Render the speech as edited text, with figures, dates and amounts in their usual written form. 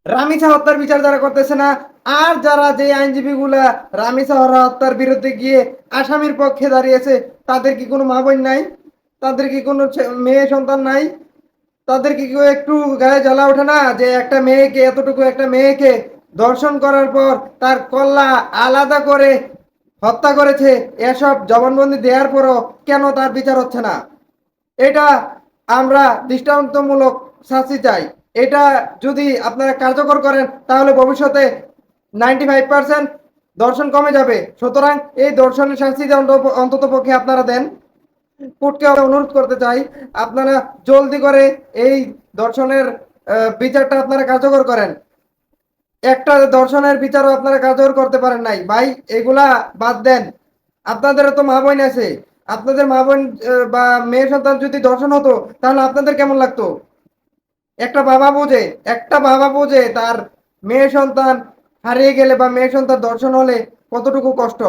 রামিসা হত্যার বিচার যারা করতেছে না, আর যারা যে আইনজীবীগুলা রামিসা হত্যার বিরুদ্ধে গিয়ে আসামির পক্ষে দাঁড়িয়েছে, তাদের কি কোনো মা বোন নাই? তাদের কি কোনো মেয়ে সন্তান নাই? তাদের কি কেউ একটু গায়ে জ্বালা ওঠে না যে একটা মেয়েকে, এতটুকু একটা মেয়েকে ধর্ষণ করার পর তার কল্লা আলাদা করে হত্যা করেছে, এসব জবানবন্দি দেওয়ার পরও কেন তার বিচার হচ্ছে না? এটা আমরা দৃষ্টান্তমূলক শাস্তি চাই। এটা যদি আপনারা কার্যকর করেন তাহলে ভবিষ্যতে 95% দর্শন কমে যাবে। সুতরাং এই দর্শনের শাস্তি অন্তত পক্ষে আপনারা দেন। কোর্টকে অনুরোধ করতে চাই, আপনারা জলদি করে এই দর্শনের বিচারটা আপনারা কার্যকর করেন। একটা দর্শনের বিচারও আপনারা কার্যকর করতে পারেন নাই ভাই, এগুলা বাদ দেন। আপনাদেরও তো মা বোন আছে। আপনাদের মা বোন বা মেয়ে সন্তান যদি দর্শন হতো তাহলে আপনাদের কেমন লাগতো? একটা বাবা বোঝে, একটা বাবা বোঝে তার মেয়ে সন্তান হারিয়ে গেলে বা মেয়ে সন্তান দর্শন হলে কতটুকু কষ্ট।